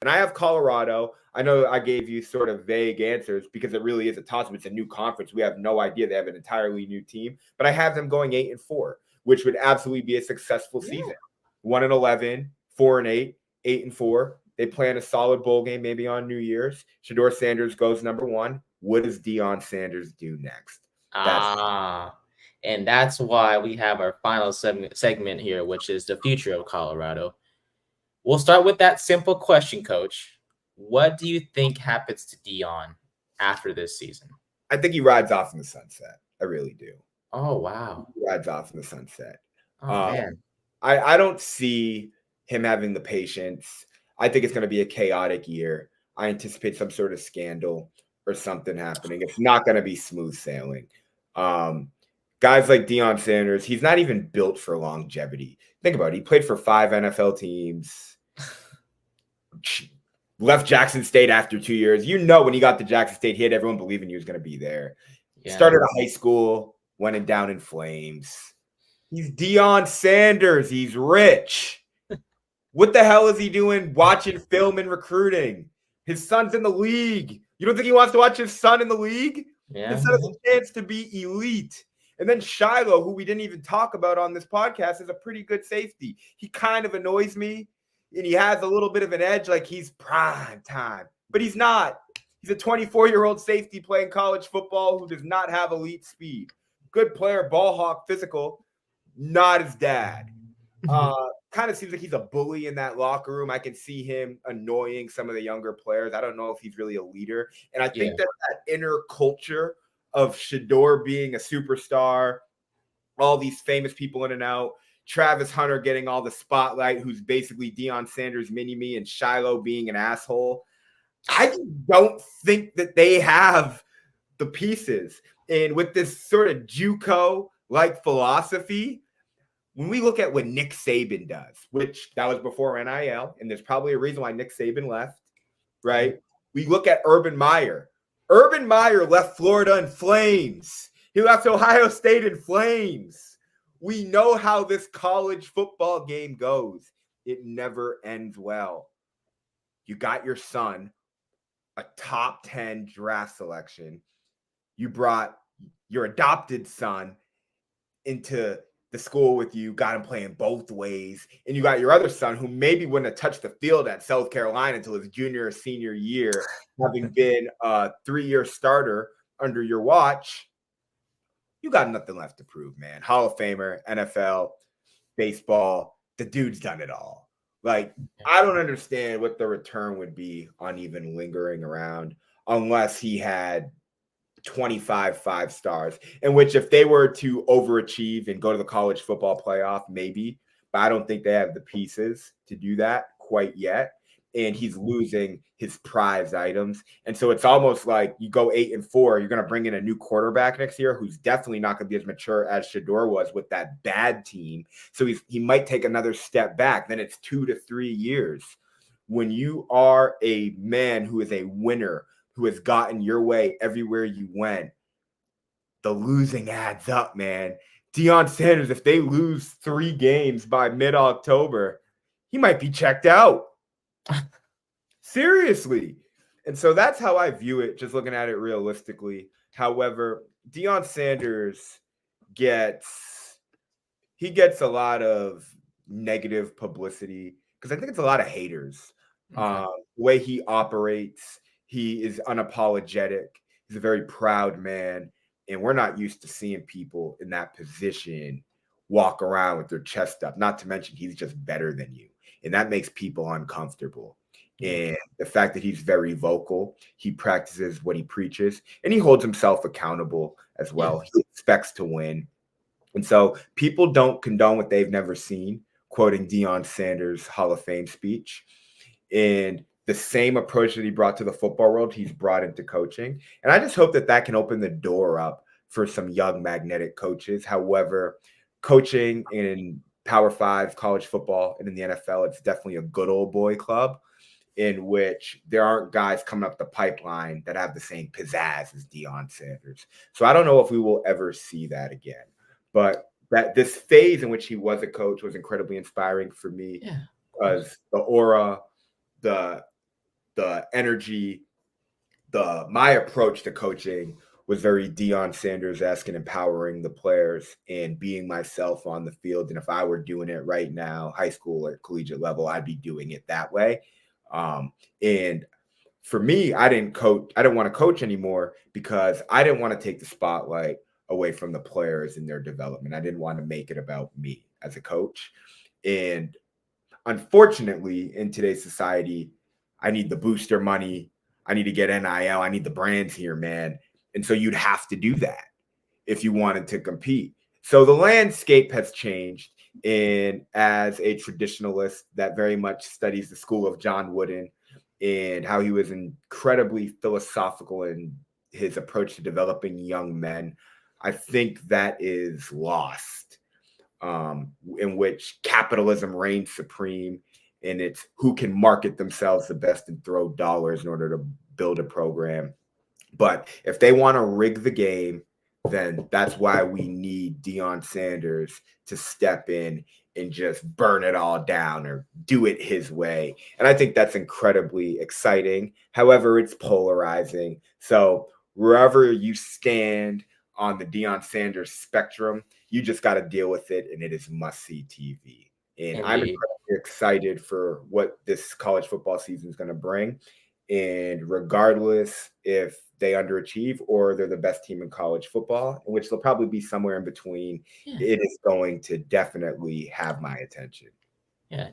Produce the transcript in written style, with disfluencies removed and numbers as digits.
And I have Colorado. I know I gave you sort of vague answers because it really is a toss-up. It's a new conference. We have no idea. They have an entirely new team. But I have them going 8-4, which would absolutely be a successful season. 1-11, 4-8, 8-4. They plan a solid bowl game maybe on New Year's. Shedeur Sanders goes number 1. What does Deion Sanders do next? And that's why we have our final segment here, which is the future of Colorado. We'll start with that simple question, Coach. What do you think happens to Deion after this season? I think he rides off in the sunset. I really do. Oh, wow. He rides off in the sunset. Oh, man. I don't see him having the patience. I think it's going to be a chaotic year. I anticipate some sort of scandal or something happening. It's not going to be smooth sailing. Guys like Deion Sanders, he's not even built for longevity. Think about it. He played for 5 NFL teams. Left Jackson State after 2 years. You know, when he got to Jackson State, he had everyone believing he was going to be there. Yeah. Started a high school, went down in flames. He's Deion Sanders. He's rich. What the hell is he doing watching film and recruiting? His son's in the league. You don't think he wants to watch his son in the league? Yeah. His son has a chance to be elite. And then Shiloh, who we didn't even talk about on this podcast, is a pretty good safety. He kind of annoys me, and he has a little bit of an edge, like he's prime time. But he's not. He's a 24-year-old safety playing college football who does not have elite speed. Good player, ball hawk, physical, not his dad. Kind of seems like he's a bully in that locker room. I can see him annoying some of the younger players. I don't know if he's really a leader. And I think that inner culture of Shedeur being a superstar, all these famous people in and out, Travis Hunter getting all the spotlight, who's basically Deion Sanders mini-me, and Shiloh being an asshole. I just don't think that they have the pieces. And with this sort of JUCO-like philosophy, when we look at what Nick Saban does, which that was before NIL, and there's probably a reason why Nick Saban left, right? We look at Urban Meyer. Urban Meyer left Florida in flames. He left Ohio State in flames. We know how this college football game goes. It never ends well. You got your son, a top 10 draft selection. You brought your adopted son into the school with you, got him playing both ways. And you got your other son who maybe wouldn't have touched the field at South Carolina until his junior or senior year, having been a 3-year starter under your watch. You got nothing left to prove, man. Hall of Famer, NFL, baseball, the dude's done it all. Like, I don't understand what the return would be on even lingering around unless he had 25 5 stars, in which if they were to overachieve and go to the college football playoff, maybe, but I don't think they have the pieces to do that quite yet. And he's losing his prized items. And so it's almost like you go 8-4, you're going to bring in a new quarterback next year who's definitely not going to be as mature as Shedeur was with that bad team. So he might take another step back. Then it's 2 to 3 years. When you are a man who is a winner, who has gotten your way everywhere you went, the losing adds up, man. Deion Sanders, if they lose 3 games by mid-October, he might be checked out. Seriously. And so that's how I view it, just looking at it realistically. However, Deion Sanders gets a lot of negative publicity because I think it's a lot of haters. The way he operates, he is unapologetic. He's a very proud man. And we're not used to seeing people in that position walk around with their chest up. Not to mention he's just better than you. And that makes people uncomfortable. And the fact that he's very vocal, he practices what he preaches, and he holds himself accountable as well. He expects to win. And so people don't condone what they've never seen, quoting Deion Sanders' Hall of Fame speech. And the same approach that he brought to the football world, he's brought into coaching. And I just hope that that can open the door up for some young magnetic coaches. However, coaching in Power 5 college football and in the NFL, it's definitely a good old boy club in which there aren't guys coming up the pipeline that have the same pizzazz as Deion Sanders. So I don't know if we will ever see that again. But that this phase in which he was a coach was incredibly inspiring for me because the aura, the the energy, my approach to coaching was very Deion Sanders-esque and empowering the players and being myself on the field. And if I were doing it right now, high school or collegiate level, I'd be doing it that way. And for me, I didn't want to coach anymore because I didn't want to take the spotlight away from the players and their development. I didn't want to make it about me as a coach. And unfortunately, in today's society, I need the booster money. I need to get NIL. I need the brands here, man. And so you'd have to do that if you wanted to compete. So the landscape has changed. And as a traditionalist that very much studies the school of John Wooden and how he was incredibly philosophical in his approach to developing young men, I think that is lost, in which capitalism reigns supreme, and it's who can market themselves the best and throw dollars in order to build a program. But if they want to rig the game, then that's why we need Deion Sanders to step in and just burn it all down or do it his way. And I think that's incredibly exciting. However, it's polarizing. So wherever you stand on the Deion Sanders spectrum, you just got to deal with it, and it is must-see TV. And I'm Indeed. incredibly excited for what this college football season is going to bring. And regardless if they underachieve or they're the best team in college football, in which they'll probably be somewhere in between, Yeah. it is going to definitely have my attention. Yeah.